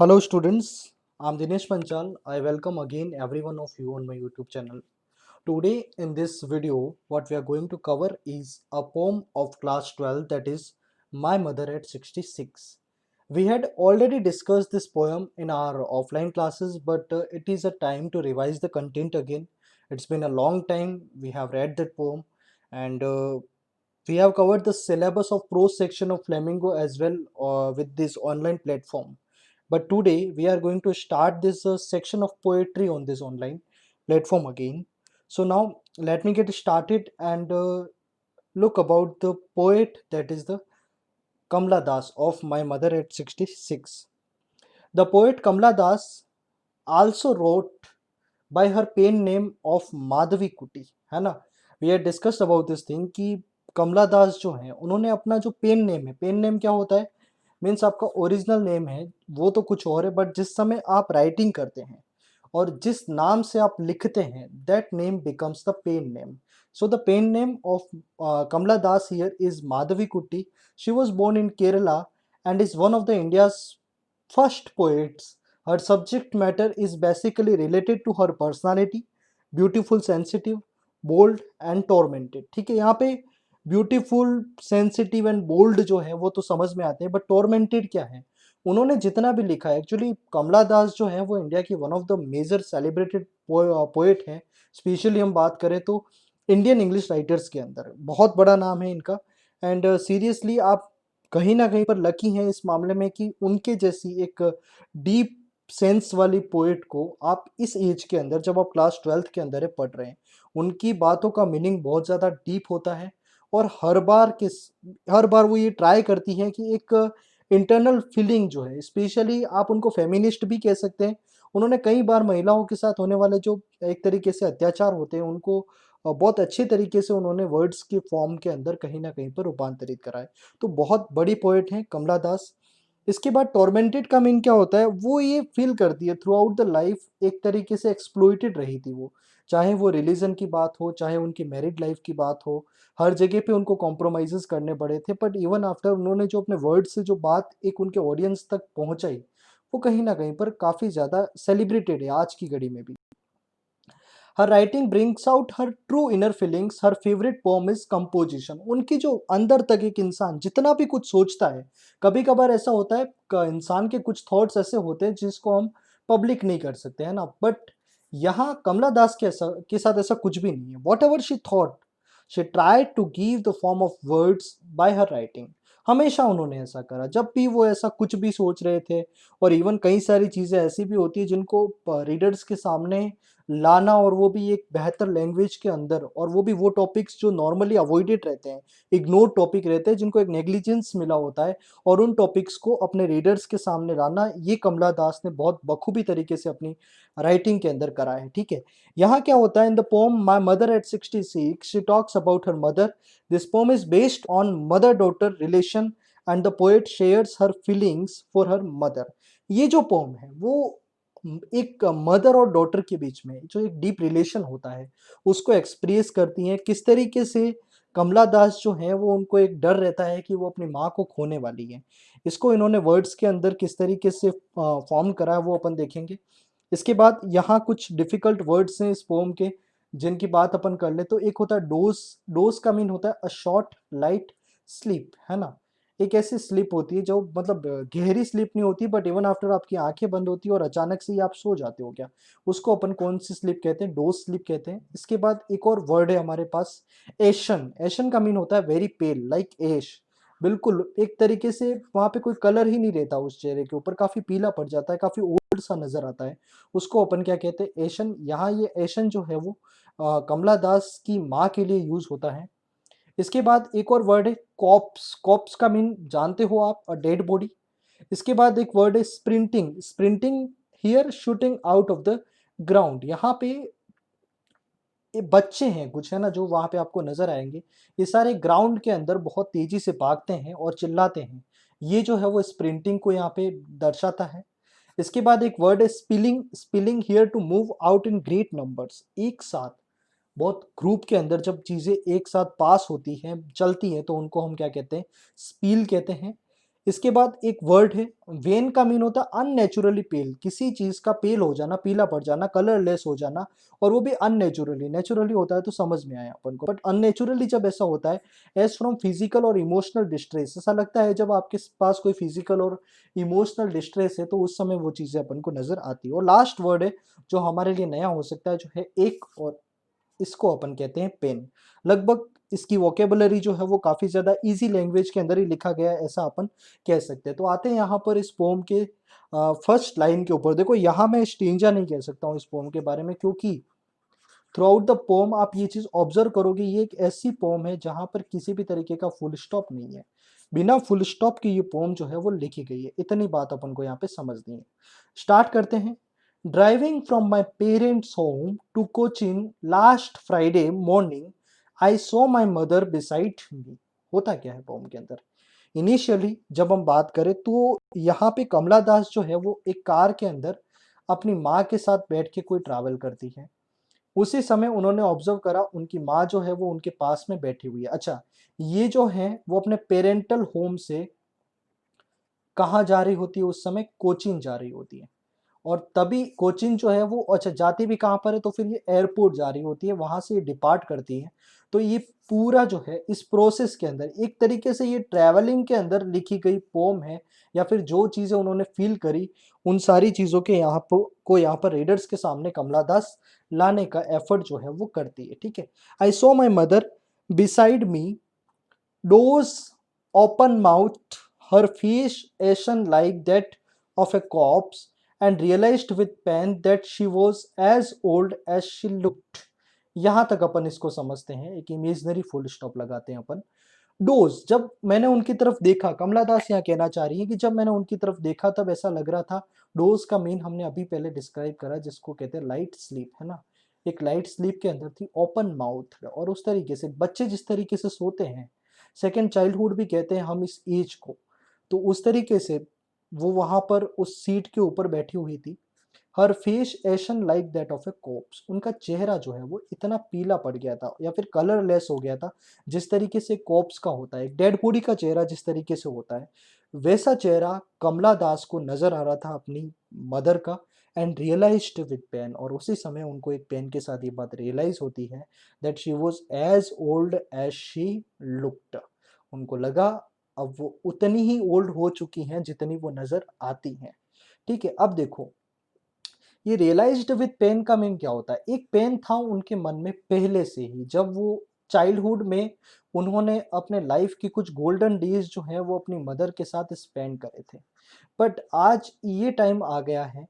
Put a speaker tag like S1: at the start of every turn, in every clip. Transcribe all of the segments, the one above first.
S1: Hello students, I'm Dinesh Panchal. I welcome again every one of you on my YouTube channel. Today in this video, what we are going to cover is a poem of class 12, that is My Mother at 66. We had already discussed this poem in our offline classes, but it is a time to revise the content again. It's been a long time we have read that poem, and we have covered the syllabus of prose section of Flamingo as well with this online platform. But today we are going to start this section of poetry on this online platform again. So now let me get started and look about the poet, that is the Kamla Das of My Mother at 66. The poet Kamla Das also wrote by her pen name of Madhavi Kutty, है ना. We had discussed about this thing कि कमला दास जो है उन्होंने अपना जो pen name है, pen name क्या होता है, मीन्स आपका ओरिजिनल नेम है वो तो कुछ और है, बट जिस समय आप राइटिंग करते हैं और जिस नाम से आप लिखते हैं that name becomes the pen name. So the pen name of Kamala Das here is Madhavi Kutty. She was born in Kerala and is one of the India's first poets. Her subject matter is basically related to her personality, beautiful, sensitive, bold and tormented. ठीक है, यहाँ पे beautiful, sensitive and bold जो है वो तो समझ में आते हैं, बट टॉर्मेंटेड क्या है. उन्होंने जितना भी लिखा है, एक्चुअली कमला दास जो है वो इंडिया की one of the major celebrated poet हैं. स्पेशली हम बात करें तो इंडियन इंग्लिश राइटर्स के अंदर बहुत बड़ा नाम है इनका. एंड सीरियसली आप कहीं ना कहीं पर लकी हैं इस मामले में कि उनके जैसी एक डीप सेंस वाली पोएट को आप इस एज के अंदर, जब आप क्लास 12th के अंदर है पढ़ रहे हैं, उनकी बातों का मीनिंग बहुत ज़्यादा डीप होता है. और हर बार वो ये ट्राई करती हैं कि एक इंटरनल फीलिंग जो है, स्पेशली आप उनको फेमिनिस्ट भी कह सकते हैं. उन्होंने कई बार महिलाओं के साथ होने वाले जो एक तरीके से अत्याचार होते हैं उनको बहुत अच्छे तरीके से उन्होंने वर्ड्स के फॉर्म के अंदर कहीं ना कहीं पर रूपांतरित करा है. तो बहुत बड़ी पोएट हैं कमला दास. इसके बाद टॉर्मेंटेड का मीन क्या होता है, वो ये फील करती है थ्रू आउट द लाइफ एक तरीके से एक्सप्लॉइटेड रही थी वो, चाहे वो रिलीजन की बात हो, चाहे उनकी मैरिड लाइफ की बात हो, हर जगह पे उनको कॉम्प्रोमाइजेस करने पड़े थे. बट इवन आफ्टर उन्होंने जो अपने वर्ड से जो बात एक उनके ऑडियंस तक पहुंचाई, वो कहीं ना कहीं पर काफ़ी ज़्यादा सेलिब्रेटेड है आज की घड़ी में भी. Her writing brings out her true inner feelings. Her favourite poem is composition. उनकी जो अंदर तक एक इंसान जितना भी कुछ सोचता है, कभी कभार ऐसा होता है इंसान के कुछ थॉट्स ऐसे होते हैं जिसको हम पब्लिक नहीं कर सकते, है ना. बट यहाँ कमला दास के साथ ऐसा कुछ भी नहीं है. Whatever she thought, she tried to give the form of words by her writing. हमेशा उन्होंने ऐसा करा जब भी वो ऐसा कुछ भी सोच रहे थे. और इवन कई सारी चीज़ें ऐसी भी होती है जिनको रीडर्स के सामने लाना, और वो भी एक बेहतर लैंग्वेज के अंदर, और वो भी वो टॉपिक्स जो नॉर्मली अवॉइडेड रहते हैं, इग्नोर टॉपिक रहते हैं, जिनको एक नेग्लिजेंस मिला होता है, और उन टॉपिक्स को अपने रीडर्स के सामने लाना, ये कमला दास ने बहुत बखूबी तरीके से अपनी राइटिंग के अंदर करा है. ठीक है, यहाँ क्या होता है, in the pome my mother eight 66 she talks about her mother. This pome is based on mother daughter relation and the poet shares her feelings for her mother. ये जो पोम है वो एक मदर और डॉटर के बीच में जो एक डीप रिलेशन होता है उसको एक्सप्रेस करती हैं. किस तरीके से कमला दास जो हैं वो, उनको एक डर रहता है कि वो अपनी माँ को खोने वाली है. इसको इन्होंने वर्ड्स के अंदर किस तरीके से फॉर्म करा है वो अपन देखेंगे. इसके बाद यहाँ कुछ डिफिकल्ट वर्ड्स हैं इस पोम के, जिनकी बात अपन कर ले तो एक होता है डोज. डोज का मीन होता है अ शॉर्ट लाइट स्लीप, है ना. एक ऐसी स्लीप होती है जो मतलब गहरी स्लीप नहीं होती, बट इवन आफ्टर आपकी आंखें बंद होती है और अचानक से ही आप सो जाते हो क्या, उसको अपन कौन सी स्लीप कहते हैं, डोज स्लीप कहते हैं. इसके बाद एक और वर्ड है हमारे पास, एशन. एशन का मीन होता है वेरी पेल, लाइक एश. बिल्कुल एक तरीके से वहां पे कोई कलर ही नहीं रहता उस चेहरे के ऊपर, काफी पीला पड़ जाता है, काफी ओल्ड सा नजर आता है. उसको अपन क्या कहते हैं, एशन. यहाँ ये एशन जो है वो कमला दास की माँ के लिए यूज होता है. इसके बाद एक और वर्ड है कॉप्स. कॉप्स का मीन जानते हो आप, अ डेड बॉडी. इसके बाद एक वर्ड है sprinting. Sprinting here shooting out of the ground. यहाँ पे ये बच्चे हैं कुछ, है ना, जो वहां पे आपको नजर आएंगे. ये सारे ग्राउंड के अंदर बहुत तेजी से भागते हैं और चिल्लाते हैं. ये जो है वो स्प्रिंटिंग को यहाँ पे दर्शाता है. इसके बाद एक वर्ड है spilling. Spilling here to move out in great numbers. एक साथ बहुत ग्रुप के अंदर जब चीज़ें एक साथ पास होती हैं, चलती हैं, तो उनको हम क्या कहते हैं, स्पील कहते हैं. इसके बाद एक वर्ड है वेन का मीन होता है अननेचुरली पेल, किसी चीज का पेल हो जाना, पीला पड़ जाना, कलरलेस हो जाना, और वो भी अननेचुरली। नेचुरली होता है तो समझ में आया अपन को, बट अननेचुरली जब ऐसा होता है एज फ्रॉम फिजिकल और इमोशनल डिस्ट्रेस, ऐसा लगता है जब आपके पास कोई फिजिकल और इमोशनल डिस्ट्रेस है तो उस समय वो चीजें अपन को नजर आती है। और लास्ट वर्ड है जो हमारे लिए नया हो सकता है, जो है एक, और इसको अपन कहते हैं पेन। लगभग इसकी वोकेबुलरी जो है वो काफी ज्यादा इजी लैंग्वेज के अंदर ही लिखा गया है, ऐसा अपन कह सकते हैं। तो आते हैं यहाँ पर इस पोम के फर्स्ट लाइन के ऊपर। देखो यहाँ मैं स्टेंजा नहीं कह सकता हूँ इस पोम के बारे में, क्योंकि थ्रू आउट द पोम आप ये चीज ऑब्जर्व करोगे, ये एक ऐसी पोम है जहां पर किसी भी तरीके का फुल स्टॉप नहीं है। बिना फुल स्टॉप की ये पोम जो है वो लिखी गई है, इतनी बात अपन को यहाँ पे समझनी है। स्टार्ट करते हैं। Driving from my parents' home to Cochin last Friday morning I saw my mother beside me. होता क्या है पोम के अंदर? इनिशियली जब हम बात करें तो यहाँ पे कमला दास जो है वो एक कार के अंदर अपनी माँ के साथ बैठ के कोई ट्रैवल करती है। उसी समय उन्होंने ऑब्जर्व करा उनकी माँ जो है वो उनके पास में बैठी हुई है। अच्छा, ये जो है वो अपने पेरेंटल होम से कहाँ जा रही होती है उस समय? कोचीन जा रही होती है। और तभी कोचीन जो है वो, अच्छा जाती भी कहाँ पर है? तो फिर ये एयरपोर्ट जा रही होती है, वहां से ये डिपार्ट करती है। तो ये पूरा जो है इस प्रोसेस के अंदर एक तरीके से ये ट्रैवलिंग के अंदर लिखी गई पोम है, या फिर जो चीजें उन्होंने फील करी उन सारी चीजों के यहाँ पर रीडर्स के सामने कमला दास लाने का एफर्ट जो है वो करती है। ठीक है। I saw my mother beside me, those open mouthed, her face ashen like that of a corpse, and realized with pain that she was as old as she looked. यहां तक अपन इसको समझते हैं, एक इमेजनरी फुल स्टॉप लगाते हैं अपन। Dose, जब मैंने उनकी तरफ देखा, कमला दास यहाँ कहना चाह रही है कि जब मैंने उनकी तरफ देखा तब ऐसा लग रहा था। डोज का मीन हमने अभी पहले डिस्क्राइब करा, जिसको कहते हैं लाइट स्लीप, है ना। एक लाइट स्लीप के अंदर थी, ओपन माउथ, और उस तरीके से बच्चे जिस तरीके से सोते हैं, सेकेंड चाइल्डहुड भी कहते हैं हम इस एज को, तो उस तरीके से वो वहां पर उस सीट के ऊपर बैठी हुई थी। Her face ashen like that of a corpse, उनका चेहरा जो है वो इतना पीला पड़ गया था या फिर कलरलेस हो गया था, जिस तरीके से कोप्स का होता है, डेड बॉडी का चेहरा जिस तरीके से होता है, वैसा चेहरा कमला दास को नजर आ रहा था अपनी मदर का। एंड रियलाइज्ड विद पेन, और उसी समय उनको एक पेन के साथ ये बात रियलाइज होती है that she was as old as she looked. उनको लगा अब वो उतनी ही ओल्ड हो चुकी हैं जितनी वो नजर आती हैं। ठीक है। अब देखो, ये रियलाइज्ड विद पेन का मीन क्या होता है? एक पेन था उनके मन में पहले से ही, जब वो चाइल्डहुड में उन्होंने अपने लाइफ की कुछ गोल्डन डेज जो है वो अपनी मदर के साथ स्पेंड करे थे। बट आज ये टाइम आ गया है,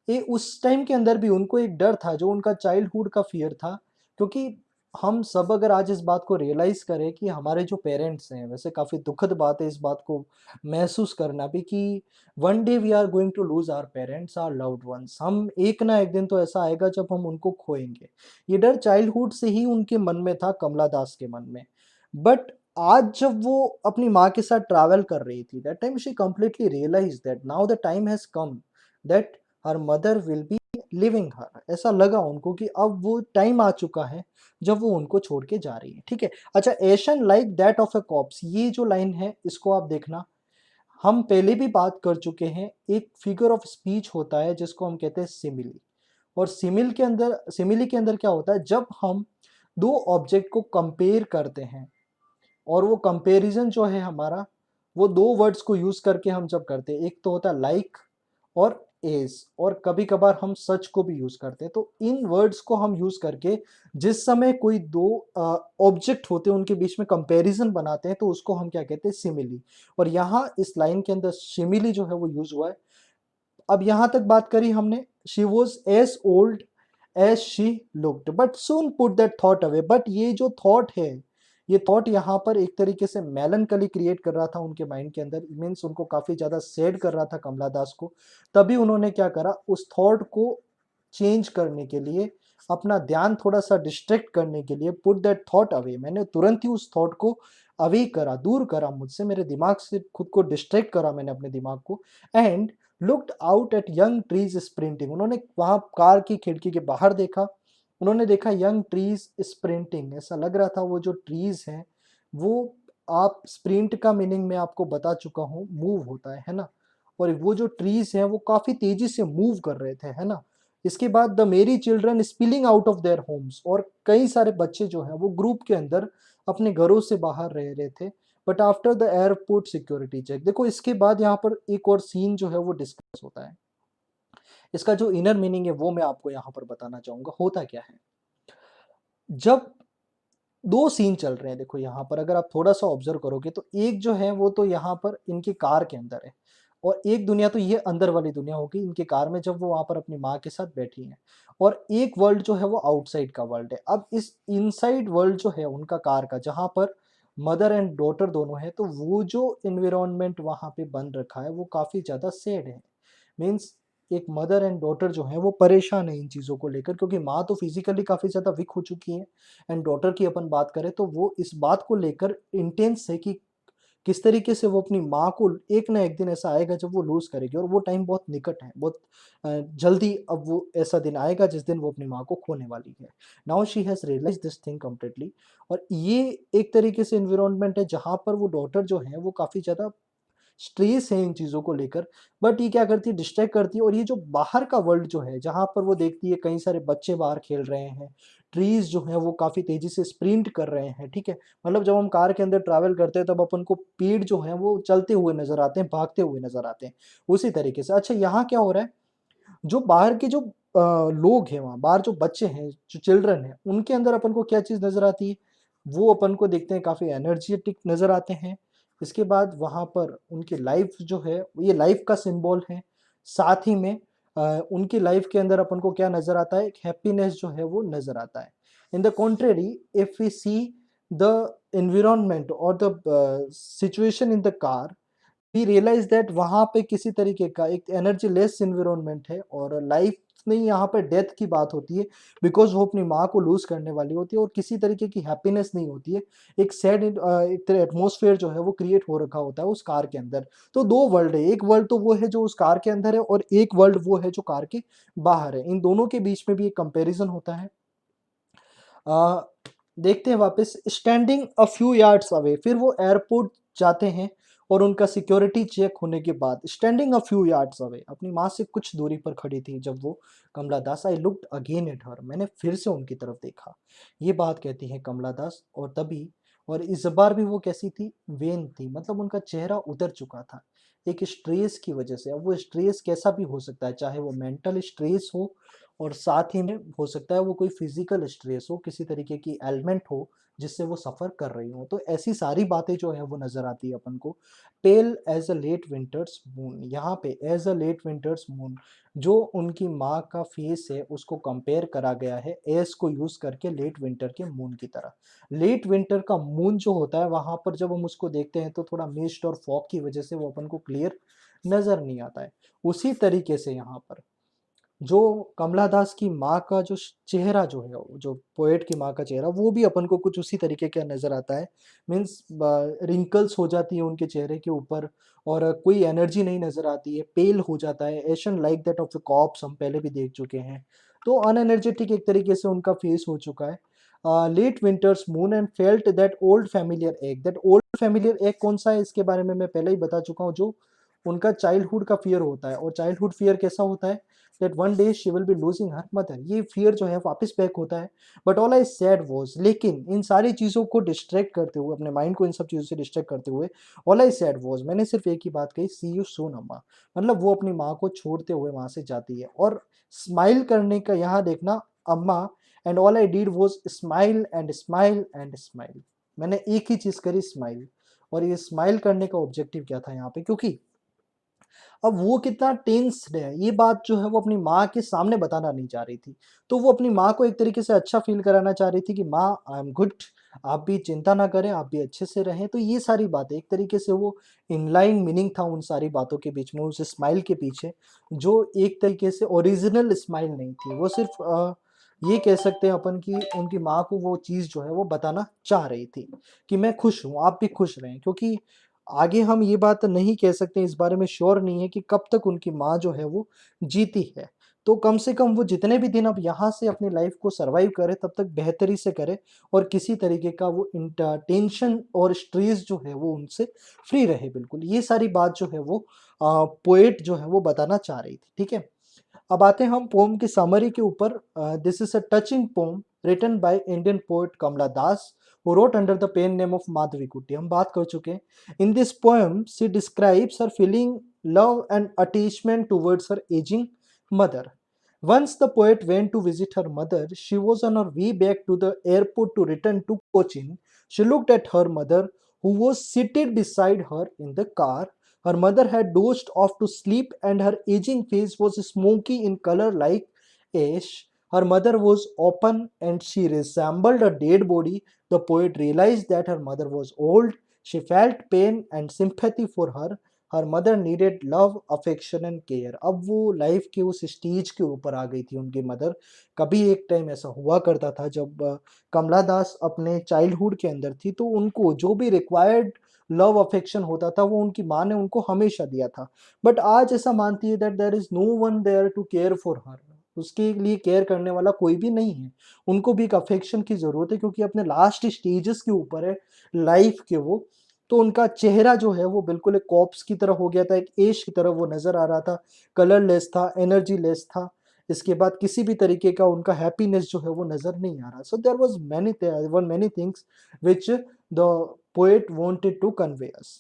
S1: ये उस टाइम के अंदर भी उनको एक डर था जो उनका चाइल्डहुड का फियर था। क्योंकि हम सब अगर आज इस बात को रियलाइज करें कि हमारे जो पेरेंट्स हैं, वैसे काफ़ी दुखद बात है इस बात को महसूस करना भी, कि one day we are going to lose our parents, our loved ones. हम एक ना एक दिन तो ऐसा आएगा जब हम उनको खोएंगे। ये डर चाइल्डहुड से ही उनके मन में था, कमला दास के मन में। बट आज जब वो अपनी माँ के साथ ट्रैवल कर रही थी, that time she completely realise that now the time has come that her mother will be living her. ऐसा लगा उनको कि अब वो टाइम आ चुका है जब वो उनको छोड़ के जा रही है। ठीक है। अच्छा, ashen like that of a corpse, ये जो लाइन है इसको आप देखना, हम पहले भी बात कर चुके हैं। एक फिगर ऑफ स्पीच होता है जिसको हम कहते हैं सिमिली, और सिमिली के अंदर क्या होता है? जब हम दो ऑब्जेक्ट को कंपेयर करते हैं, और वो कंपैरिजन जो है हमारा, वो दो वर्ड्स को यूज करके हम जब करते हैं, एक तो होता है लाइक और एज, और कभी कभार हम सच को भी यूज करते हैं। तो इन वर्ड्स को हम यूज करके जिस समय कोई दो ऑब्जेक्ट होते हैं उनके बीच में कंपैरिजन बनाते हैं, तो उसको हम क्या कहते हैं? सिमिली। और यहाँ इस लाइन के अंदर सिमिली जो है वो यूज हुआ है। अब यहां तक बात करी हमने, she was as old as she looked, but soon put that thought away. But ये जो थॉट है, ये थॉट यहाँ पर एक तरीके से मेलनकली क्रिएट कर रहा था उनके माइंड के अंदर, मीन्स उनको काफी ज्यादा सैड कर रहा था कमला दास को। तभी उन्होंने क्या करा, उस थॉट को चेंज करने के लिए, अपना ध्यान थोड़ा सा डिस्ट्रैक्ट करने के लिए, पुट दैट थॉट अवे, मैंने तुरंत ही उस थॉट को अवे करा, दूर करा मुझसे, मेरे दिमाग से खुद को डिस्ट्रैक्ट करा मैंने अपने दिमाग को। And looked out at young trees sprinting, उन्होंने वहां कार की खिड़की के बाहर देखा, उन्होंने देखा यंग ट्रीज स्प्रिंटिंग, ऐसा लग रहा था वो जो ट्रीज हैं वो आप स्प्रिंट का मीनिंग मैं आपको बता चुका हूँ, मूव होता है ना। और वो जो ट्रीज हैं वो काफी तेजी से मूव कर रहे थे, है ना। इसके बाद द मेरी children spilling out of their homes, और कई सारे बच्चे जो हैं वो ग्रुप के अंदर अपने घरों से बाहर रह रहे थे। But after the airport security check, देखो इसके बाद यहाँ पर एक और सीन जो है वो डिस्कस होता है। इसका जो इनर मीनिंग है वो मैं आपको यहाँ पर बताना चाहूंगा। होता क्या है, जब दो सीन चल रहे हैं, देखो यहाँ पर अगर आप थोड़ा सा ऑब्जर्व करोगे तो एक जो है वो तो यहाँ पर इनकी कार के अंदर है, और एक दुनिया तो ये अंदर वाली दुनिया होगी इनकी कार में जब वो वहां पर अपनी माँ के साथ बैठी हैं, और एक वर्ल्ड जो है वो आउटसाइड का वर्ल्ड है। अब इस इनसाइड वर्ल्ड जो है उनका कार का, जहाँ पर मदर एंड डॉटर दोनों है, तो वो जो इन्वायरमेंट वहां पे बन रखा है वो काफी ज्यादा सैड है। मीन्स एक मदर एंड डॉटर जो है वो परेशान है इन चीज़ों को लेकर, क्योंकि माँ तो फिजिकली काफ़ी ज़्यादा वीक हो चुकी है, एंड डॉटर की अपन बात करें तो वो इस बात को लेकर इंटेंस है कि किस तरीके से वो अपनी माँ को एक ना एक दिन ऐसा आएगा जब वो लूज करेगी, और वो टाइम बहुत निकट है, बहुत जल्दी अब वो ऐसा दिन आएगा जिस दिन वो अपनी माँ को खोने वाली है। Now she has realise this thing completely. और ये एक तरीके से इन्वायरमेंट है जहाँ पर वो डॉटर जो है वो काफ़ी ज़्यादा स्ट्रेस है इन चीज़ों को लेकर। बट ये क्या करती है, डिस्ट्रैक्ट करती है, और ये जो बाहर का वर्ल्ड जो है जहाँ पर वो देखती है कई सारे बच्चे बाहर खेल रहे हैं, ट्रीज जो हैं वो काफ़ी तेज़ी से स्प्रिंट कर रहे हैं, ठीक है। मतलब जब हम कार के अंदर ट्रैवल करते हैं तब अपन को पेड़ जो हैं वो चलते हुए नज़र आते हैं, भागते हुए नज़र आते हैं, उसी तरीके से। अच्छा, यहाँ क्या हो रहा है, जो बाहर के जो लोग हैं, वहाँ बाहर जो बच्चे हैं, जो चिल्ड्रन हैं, उनके अंदर अपन को क्या चीज़ नज़र आती है, वो अपन को देखते हैं काफ़ी एनर्जेटिक नज़र आते हैं। इसके बाद वहाँ पर उनकी लाइफ जो है ये लाइफ का सिंबल है। साथ ही में उनकी लाइफ के अंदर अपन को क्या नज़र आता है, एक हैप्पीनेस जो है वो नज़र आता है। In the contrary, if we see the environment और the situation in the car, we realise that वहाँ पे किसी तरीके का एक एनर्जी लेस इन्वायरमेंट है, और लाइफ में यहाँ पे डेथ की बात होती है, बिकॉज वो अपनी माँ को लूज करने वाली होती है, और किसी तरीके की हैप्पीनेस नहीं होती है। एक सैड एक एटमोसफेयर जो है वो क्रिएट हो रखा होता है उस कार के अंदर। तो दो वर्ल्ड है, एक वर्ल्ड तो वो है जो उस कार के अंदर है, और एक वर्ल्ड वो है जो कार के बाहर है। इन दोनों के बीच में भी एक कंपेरिजन होता है। आ, देखते हैं वापस, standing a few yards away, फिर वो एयरपोर्ट जाते हैं, और उनका सिक्योरिटी चेक होने के बाद standing a few yards away, अपनी माँ से कुछ दूरी पर खड़ी थी जब वो Kamala Das, I looked again at her, मैंने फिर से उनकी तरफ देखा। ये बात कहती है कमला दास, और तभी, और इस बार भी वो कैसी थी, वेन थी, मतलब उनका चेहरा उतर चुका था एक स्ट्रेस की वजह से। अब वो स्ट्रेस कैसा भी हो सकता है, चाहे वो मेंटल स्ट्रेस हो, और साथ ही में हो सकता है वो कोई फिजिकल स्ट्रेस हो, किसी तरीके की एलिमेंट हो जिससे वो सफ़र कर रही हो। तो ऐसी सारी बातें जो है वो नज़र आती है अपन को। Pale as a late winter's moon, यहाँ पे as a late winter's moon, जो उनकी माँ का फेस है उसको कंपेयर करा गया है एस को यूज़ करके लेट विंटर के मून की तरह। लेट विंटर का मून जो होता है वहाँ पर जब हम उसको देखते हैं तो थोड़ा मिस्ट और फॉग की वजह से वो अपन को क्लियर नज़र नहीं आता है। उसी तरीके से यहाँ पर जो कमला दास की माँ का जो चेहरा जो है, जो पोएट की माँ का चेहरा, वो भी अपन को कुछ उसी तरीके का नजर आता है। मीन्स रिंकल्स हो जाती है उनके चेहरे के ऊपर, और कोई एनर्जी नहीं नजर आती है, पेल हो जाता है, ashen like that of the corpse, हम पहले भी देख चुके हैं। तो अनएनर्जेटिक एक तरीके से उनका फेस हो चुका है। Late winter's moon and felt that old familiar ache, that old familiar ache कौन सा है इसके बारे में मैं पहले ही बता चुका हूँ, जो उनका चाइल्डहुड का फियर होता है। और चाइल्डहुड फियर कैसा होता है, that one day she will be losing her mother, ये फियर जो है वापस बैक होता है। But all I said was, लेकिन इन सारी चीज़ों को डिस्ट्रैक्ट करते हुए, अपने माइंड को इन सब चीज़ों से डिस्ट्रैक्ट करते हुए, ऑल आई सेड वाज, मैंने सिर्फ एक ही बात कही, सी यू सून अम्मा। मतलब वो अपनी माँ को छोड़ते हुए वहाँ से जाती है, और स्माइल करने का यहाँ देखना, अम्मा, and all I did was smile and smile and smile. मैंने एक ही चीज़ करी, स्माइल। और ये स्माइल करने का ऑब्जेक्टिव क्या था यहाँ पे, क्योंकि अब वो कितना टेंस्ड है, ये बात जो है वो अपनी माँ के सामने बताना नहीं चाह रही थी। तो वो अपनी माँ को एक तरीके से अच्छा फ़ील कराना चाह रही थी कि माँ, आई एम गुड, आप भी चिंता ना करें, आप भी अच्छे से रहें। तो ये सारी बातें एक तरीके से वो इनलाइन मीनिंग था उन सारी बातों के बीच में, उस स्माइल के पीछे, जो एक तरीके से ओरिजिनल स्माइल नहीं थी। वो सिर्फ़ ये कह सकते हैं अपन कि उनकी माँ को वो चीज़ जो है वो बताना चाह रही थी कि मैं खुश हूँ, आप भी खुश रहें। क्योंकि आगे हम ये बात नहीं कह सकते, इस बारे में श्योर नहीं है कि कब तक उनकी माँ जो है वो जीती है। तो कम से कम वो जितने भी दिन अब यहाँ से अपनी लाइफ को सर्वाइव करे तब तक बेहतरी से करे और किसी तरीके का वो टेंशन और स्ट्रेस जो है वो उनसे फ्री रहे बिल्कुल। ये सारी बात जो है वो पोएट जो है वो बताना चाह रही थी, ठीक है। अब आते हैं हम पोम की समरी के ऊपर। This is a touching poem written by Indian poet Kamala Das who wrote under the pen name of Madhavi Kuti। हम बात कर चुके हैं। In this poem, she describes her feeling love and attachment towards her aging mother. Once the poet went to visit her mother, she was on her way back to the airport to return to Cochin. She looked at her mother, who was seated beside her in the car. Her mother had dozed off to sleep, and her aging face was smoky in color like ash. Her mother was open and she resembled a dead body. The poet realized that her mother was old. She felt pain and sympathy for her. Her mother needed love, affection and care। अब वो life के उस stage के ऊपर आ गई थी उनकी mother. कभी एक टाइम ऐसा हुआ करता था जब कमला दास अपने चाइल्डहुड के अंदर थी, तो उनको जो भी रिक्वायर्ड लव अफेक्शन होता था वो उनकी माँ ने उनको हमेशा दिया था। बट आज ऐसा मानती है that there is no one there to care for her. उसके लिए केयर करने वाला कोई भी नहीं है। उनको भी एक अफेक्शन की जरूरत है क्योंकि अपने लास्ट स्टेजेस के ऊपर है लाइफ के वो। तो उनका चेहरा जो है वो बिल्कुल एक कॉप्स की तरह हो गया था, एक एश की तरह वो नजर आ रहा था। कलरलेस था, एनर्जी लेस था। इसके बाद किसी भी तरीके का उनका हैप्पीनेस जो है वो नजर नहीं आ रहा। So there was many things which the poet wanted to convey us।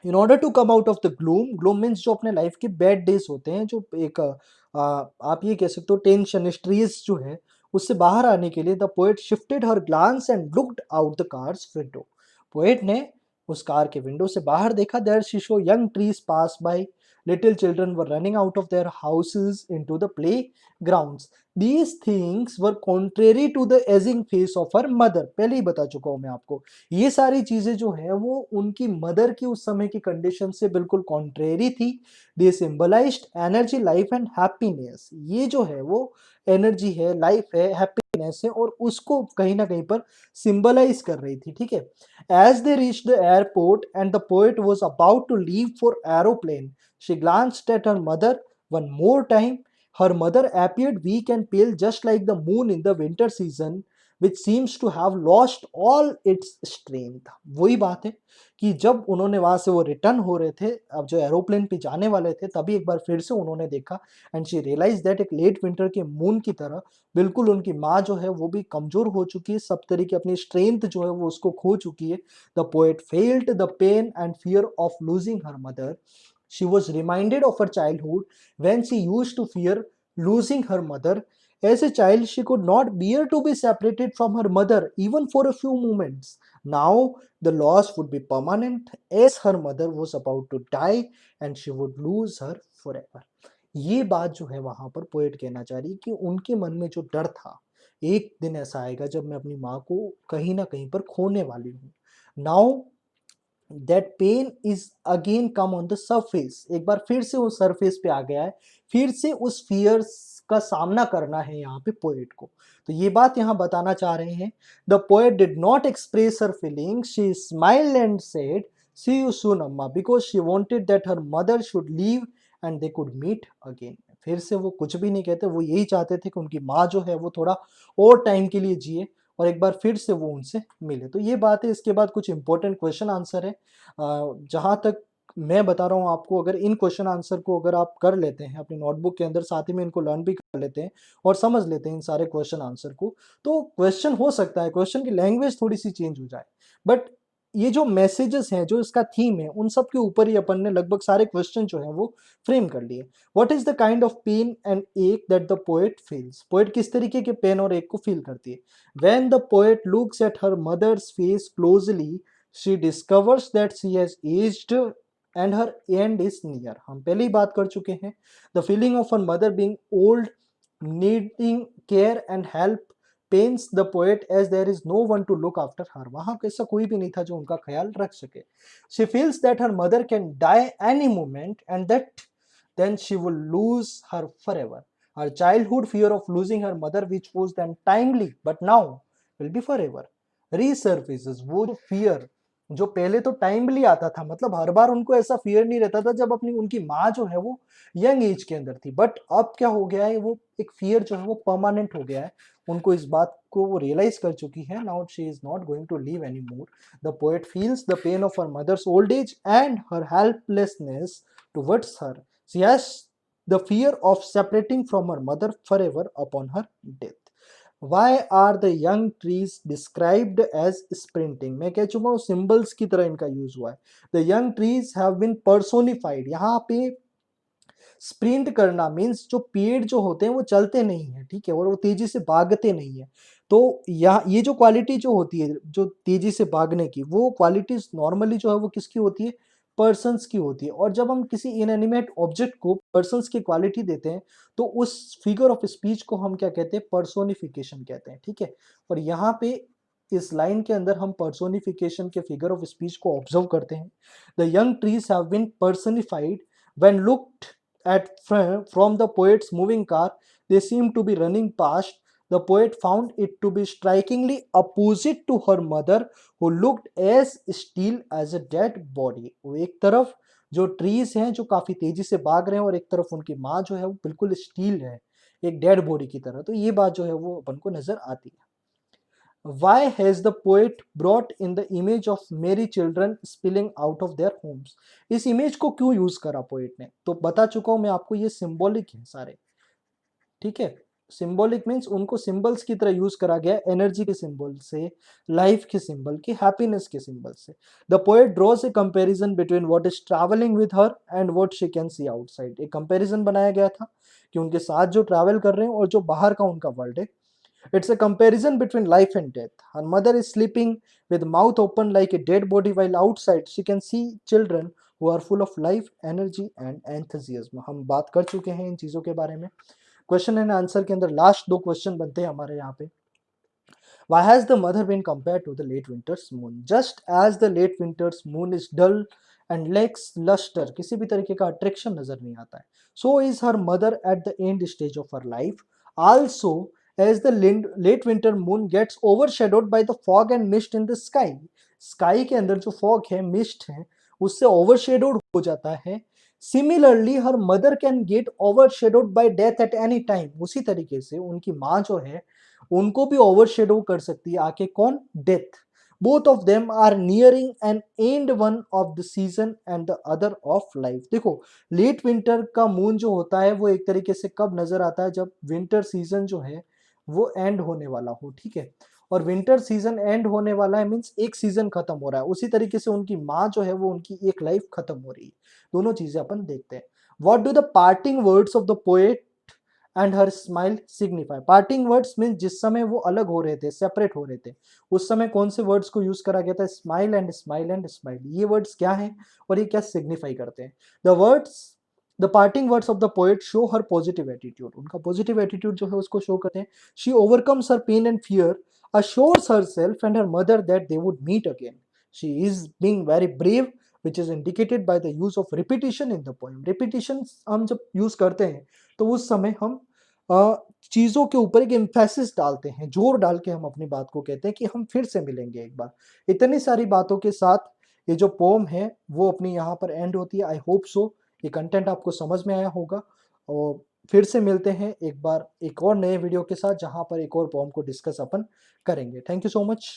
S1: In order to come out of the gloom, gloom means जो अपने लाइफ के बैड डेज होते हैं, जो एक आप ये कह सकते हो टेंशन स्ट्रेस जो है, उससे बाहर आने के लिए the poet shifted her glance and looked out the car's window. Poet ने उस कार के विंडो से बाहर देखा। There she saw young trees pass by, little children were running out of their houses into the playgrounds. These things were contrary to the aging face of her mother। पहले ही बता चुका हूं मैं आपको, ये सारी चीजें जो है वो उनकी मदर की उस समय की कंडीशन से बिल्कुल कॉन्ट्रेरी थी। दे symbolised energy, life and happiness. ये जो है वो एनर्जी है, लाइफ है, हैप्पीनेस है, और उसको कहीं ना कहीं पर सिंबलाइज कर रही थी, ठीक है। As they reach the airport and the poet was about to leave for aeroplane, she glanced at her mother one more time. Her mother appeared weak and pale, just like the moon in the winter season, which seems to have lost all its strength। वही बात है कि जब उन्होंने वहां से वो return हो रहे थे, अब जो एरोप्लेन पे जाने वाले थे, तभी एक बार फिर से उन्होंने देखा एंड शी रियलाइज दैट एक लेट विंटर के मून की तरह बिल्कुल उनकी माँ जो है वो भी कमजोर हो चुकी है, सब तरीके अपनी स्ट्रेंथ जो है वो उसको खो चुकी है। The poet felt the pain and fear of losing her mother. She was reminded of her childhood when she used to fear losing her mother. As a child, she could not bear to be separated from her mother even for a few moments. Now, the loss would be permanent as her mother was about to die and she would lose her forever। ये बात जो है वहां पर poet कहना चाह रही है कि उनके मन में जो डर था, एक दिन ऐसा आएगा जब मैं अपनी माँ को कहीं ना कहीं पर खोने वाली हूँ। Now that pain is again come on the surface, एक बार फिर से वो सरफेस पे आ गया है। फिर से उस फियर का सामना करना है यहाँ पे पोएट को। तो ये बात यहाँ बताना चाह रहे हैं। The poet did not express her feelings, she smiled and said see you soon Amma, because she wanted that her mother should leave and they could meet again. फिर से वो कुछ भी नहीं कहते, वो यही चाहते थे कि उनकी माँ जो है वो थोड़ा और टाइम के लिए जिए और एक बार फिर से वो उनसे मिले। तो ये बात है। इसके बाद कुछ इंपॉर्टेंट क्वेश्चन आंसर है। जहाँ तक मैं बता रहा हूँ आपको, अगर इन क्वेश्चन आंसर को अगर आप कर लेते हैं अपनी नोटबुक के अंदर, साथ ही में इनको लर्न भी कर लेते हैं और समझ लेते हैं इन सारे क्वेश्चन आंसर को, तो क्वेश्चन हो सकता है क्वेश्चन की लैंग्वेज थोड़ी सी चेंज हो जाए, बट ये जो मैसेजेस हैं, जो इसका थीम है, उन सब के ऊपर ही अपन ने लगभग सारे क्वेश्चन जो हैं वो फ्रेम कर लिए। What is the kind of pain and ache that the poet feels? Poet किस तरीके के पेन और एक को फील करती है? When the poet looks at her mother's face closely, she discovers that she has aged and her end is near। हम पहले ही बात कर चुके हैं। The feeling of her mother being old, needing care and help pains the poet as there is no one to look after her। वहां ऐसा कोई भी नहीं था जो उनका ख्याल रख सके। She feels that her mother can die any moment and that then she will lose her forever। Her childhood fear of losing her mother, which was then timely but now will be forever, resurfaces। वो fear जो पहले तो timely आता था, मतलब हर बार उनको ऐसा fear नहीं रहता था जब अपनी उनकी माँ जो है वो यंग एज के अंदर थी, बट अब क्या हो गया है, वो एक फियर जो है वो परमानेंट हो गया है। उनको इस बात को वो रियलाइज कर चुकी है। Now she is not going to leave any more. The poet feels the pain of her mother's old age and her helplessness towards her. She has the fear of separating from her mother forever upon her death. Why are the young trees described as sprinting? मैं कह चुका हूँ symbols की तरह इनका use हुआ है। The young trees have been personified। यहाँ पे स्प्रिंट करना मीन्स जो पेड़ जो होते हैं वो चलते नहीं है, ठीक है, और वो तेजी से भागते नहीं है। तो यहाँ ये जो क्वालिटी जो होती है जो तेजी से भागने की, वो क्वालिटीज नॉर्मली जो है वो किसकी होती है, पर्सन्स की होती है। और जब हम किसी इनएनिमेट ऑब्जेक्ट को पर्सन्स की क्वालिटी देते हैं तो उस फिगर ऑफ स्पीच को हम क्या कहते हैं, पर्सोनिफिकेशन कहते हैं, ठीक है। और यहाँ पे इस लाइन के अंदर हम पर्सोनिफिकेशन के फिगर ऑफ स्पीच को ऑब्जर्व करते हैं। The young trees have been personified when looked at from the poet's moving car. They seemed to be running past. The poet found it to be strikingly opposite to her mother, who looked as still as a dead body. वो एक तरफ जो trees हैं जो काफी तेजी से भाग रहे हैं और एक तरफ उनकी माँ जो है वो बिल्कुल स्टील है, एक डेड बॉडी की तरह। तो ये बात जो है वो अपन को नजर आती है। Why has the poet brought in the image of merry children spilling out of their homes? इस इमेज को क्यों यूज करा पोएट ने, तो बता चुका हूं मैं आपको, ये सिंबॉलिक है सारे, ठीक है। सिंबॉलिक मीन्स उनको सिंबल्स की तरह यूज करा गया, एनर्जी के सिंबल से, लाइफ के सिंबल के, हैप्पीनेस के सिंबल से। The poet draws a comparison between what is travelling with her and what she can see outside. एक कंपैरिजन बनाया गया था कि उनके साथ जो ट्रैवल कर रहे हैं और जो बाहर का उनका वर्ल्ड है। It's a comparison between life and death. Her mother is sleeping with mouth open like a dead body, while outside she can see children who are full of life, energy and enthusiasm. हम बात कर चुके हैं इन चीजों के बारे में। Question and answer के अंदर लास्ट दो क्वेश्चन बनते हैं हमारे यहाँ पे। Why has the mother been compared to the late winter's moon? Just as the late winter's moon is dull and lacks luster, किसी भी तरीके का attraction नजर नहीं आता है, so is her mother at the end stage of her life. Also, as the late winter moon gets overshadowed by the fog and mist in the sky, sky के अंदर जो fog है, mist है, उससे overshadowed हो जाता है। Similarly, her mother can get overshadowed by death at any time. उसी तरीके से उनकी माँ जो है उनको भी ओवरशेडो कर सकती है आके, कौन, death. Both of them are nearing an end, one of the season and the other of life. देखो, लेट विंटर का मून जो होता है वो एक तरीके से कब नजर आता है, जब विंटर सीजन जो है वो एंड होने वाला हो, ठीक है। और विंटर सीजन एंड होने वाला है मीन्स एक सीजन खत्म हो रहा है, उसी तरीके से उनकी माँ जो है वो उनकी एक लाइफ खत्म हो रही है। दोनों चीजें अपन देखते हैं। What do the parting words of the poet and her smile signify? Parting words mean जिस समय वो अलग हो रहे थे, सेपरेट हो रहे थे, उस समय कौन से वर्ड्स को यूज करा गया था, smile and smile and smile. ये वर्ड्स क्या हैं और ये क्या सिग्निफाई करते हैं? The parting words of the poet show her positive attitude. उनका पॉजिटिव एटीट्यूड जो है उसको शो करते हैं। She overcomes her pain and fear, assures herself and her mother that they would meet again. She is being very brave, which is indicated by the use of repetition in the poem. Repetition हम जब use करते हैं तो उस समय हम चीजों के ऊपर एक एम्फेसिस डालते हैं, जोर डाल के हम अपनी बात को कहते हैं कि हम फिर से मिलेंगे एक बार। इतनी सारी बातों के साथ ये जो पोम है वो अपनी यहाँ पर एंड होती है। आई होप सो ये कंटेंट आपको समझ में आया होगा, और फिर से मिलते हैं एक बार एक और नए वीडियो के साथ जहां पर एक और पोम को डिस्कस अपन करेंगे। Thank you so much.